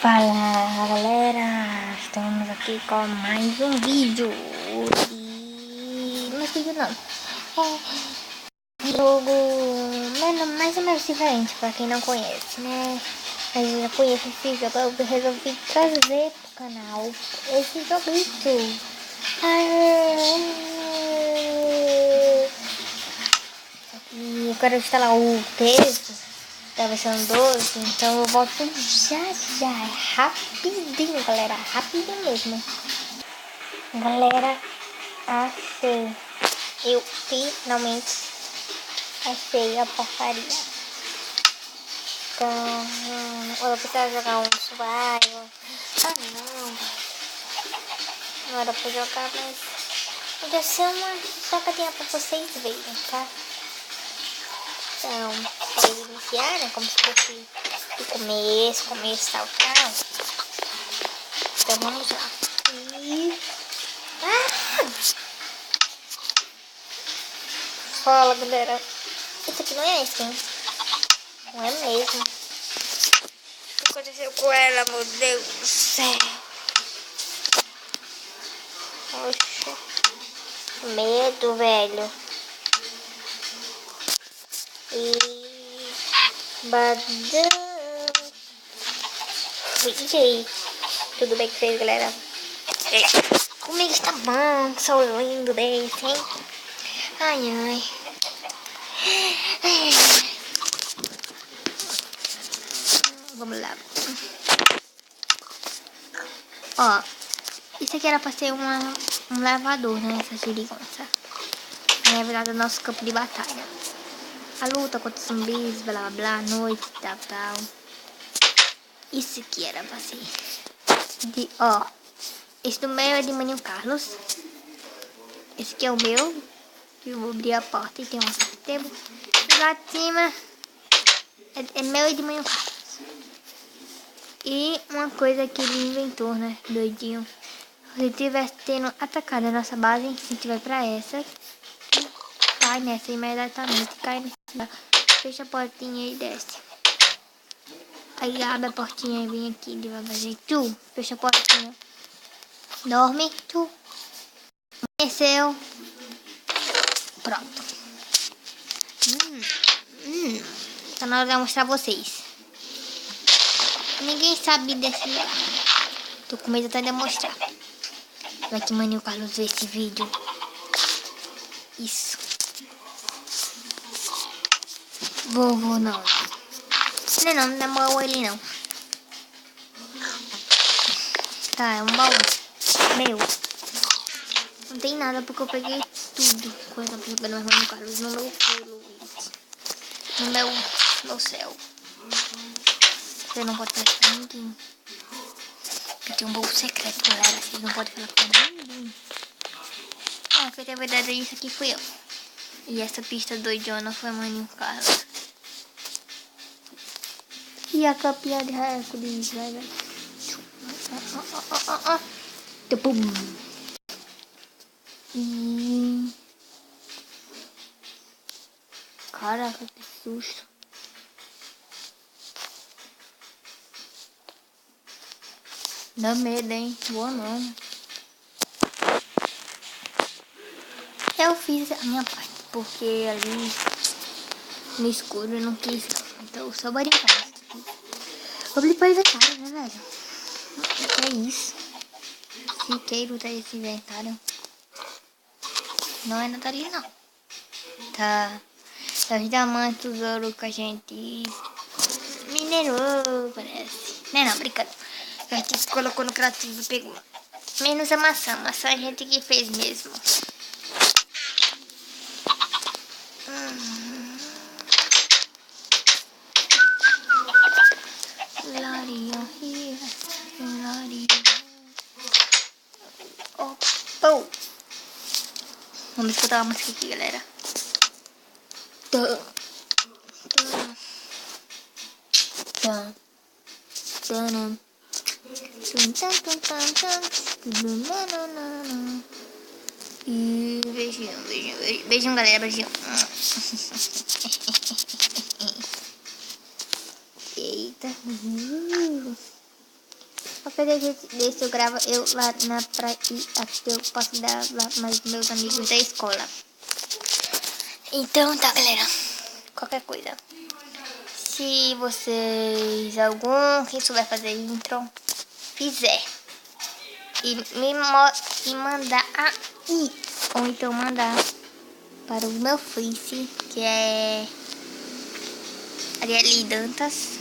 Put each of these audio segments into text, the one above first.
Fala galera, estamos aqui com mais um vídeo não é vídeo não, é jogo mais ou menos diferente pra quem não conhece, né? Mas eu já conheço esse jogo, eu resolvi trazer pro canal esse joguito. E eu quero instalar o texto da versão 12, então eu volto já, é rapidinho, galera, rapidinho mesmo. Galera, achei, eu finalmente achei a porcaria. Então, eu precisava jogar um survival. Não era pra jogar, mas podia ser uma jogadinha pra vocês verem, tá? Então, para iniciar, né, como se fosse o começo, tal. Então vamos lá. Fala galera, isso aqui não é skin, não é mesmo. O que aconteceu com ela, meu Deus do céu? Oxe, medo, velho. E badão. E aí, tudo bem com vocês, galera? Como é que está bom? Que sol lindo desse, hein? Ai. Vamos lá. Ó, isso aqui era pra ser um lavador, né? Essa girigonça. É verdade, o nosso campo de batalha. A luta contra os zumbis, blá blá, noite, tal. Isso aqui era pra ser. Ó, esse do meio é de Maninho Carlos. Esse aqui é o meu. Eu vou abrir a porta e tem um tempo. E lá de cima é meu e de Maninho Carlos. E uma coisa que ele inventou, né? Doidinho. Se ele tivesse tendo atacado a nossa base, a gente vai pra essa. Cai nessa imediatamente. Cai nessa. Fecha a portinha e desce. Aí abre a portinha e vem aqui devagarzinho. Fecha a portinha. Dorme. Amanheceu. Pronto. Tá na hora de mostrar vocês. Ninguém sabe desse lugar. Tô com medo até de mostrar. Vai que Maninho Carlos vê esse vídeo. Isso. Vovô não. Não é mal ele não. Tá, é um baú. Meu. Não tem nada porque eu peguei tudo. Quando eu tô jogando mais Maninho Carlos no meu pulo. No meu céu. Você não pode falar pra ninguém. Eu tenho um baú secreto, galera. Vocês não podem falar pra ninguém. Porque a verdade é isso aqui fui eu. E essa pista doidona foi Maninho Carlos. E a capinha de Hércules, vai. Pum. E... Caraca, que susto. Dá medo, hein? Boa não. Eu fiz a minha parte, porque ali no escuro eu não quis. Então eu só brincar. Vou para inventário, né, velho? Que é isso? Fiqueiro tá esse inventário. Não é nada ali, não. Tá. Os diamantes, tesouro que a gente minerou, parece. Não, brincadeira. A gente colocou no criativo e pegou. Menos a maçã. Maçã a gente que fez mesmo. Vamos escutar a música aqui, galera. E beijinho, galera, beijinho. Eita. Qualquer desse eu gravo eu lá na praia e aqui eu posso dar lá mais meus amigos da escola. Então tá, galera. Qualquer coisa. Se vocês, quem souber fazer intro, fizer. E me mandar aí. Ou então mandar para o meu Face, que é Ariely Dantas.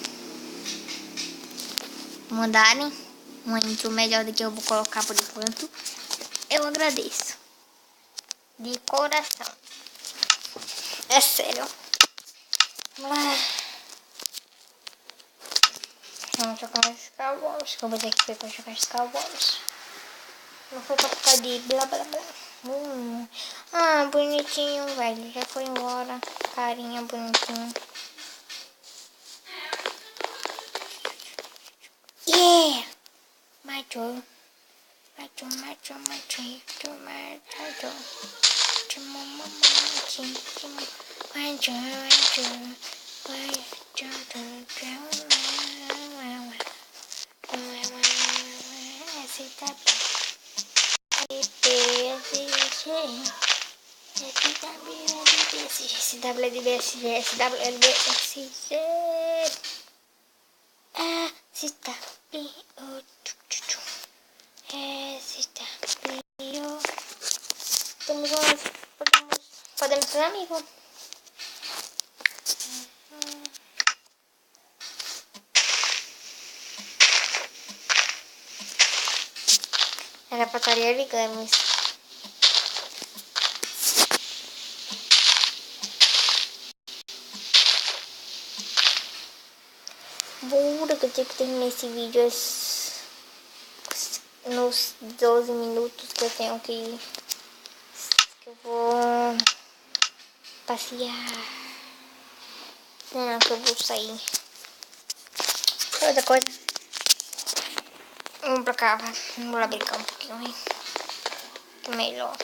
Mandarem uma intro melhor do que eu vou colocar por enquanto. Eu agradeço. De coração. É sério. Vamos jogar Star Wars. Que eu vou dizer que foi pra jogar Star Wars. Não foi pra ficar de blá blá blá. Ah, bonitinho, velho. Já foi embora. Carinha bonitinho. Yeah! Macho. Podemos ser amigos. Era pra estar origamis. Bora que eu tenho que terminar esse vídeo nos 12 minutos que eu tenho que ir. Que eu vou passear. Não, que eu vou sair. Outra coisa. Vamos pra cá, vamos lá brincar um pouquinho, hein? Que melhor.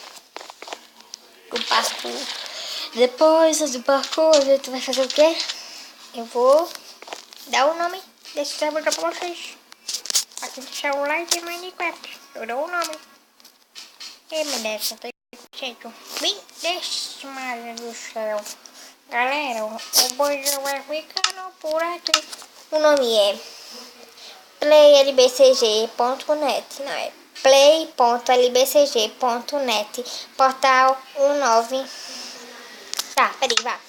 O parkour. Depois do parkour, tu vai fazer o quê? Eu vou dar o nome desse servidor pra vocês. Aqui no celular de Minecraft. Eu dou o nome. E me desce, jeito. Bem, deixa, Maria do céu. Galera, o boizinho vai ficando por aqui. O nome é playlbcg.net, não é? play.lbcg.net, portal 19. Tá, peraí, vá.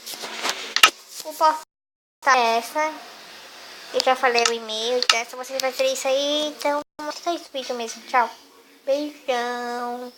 O portal é essa. Eu já falei o e-mail, então se você vai fazer isso aí, então é isso vídeo mesmo. Tchau. Beijão.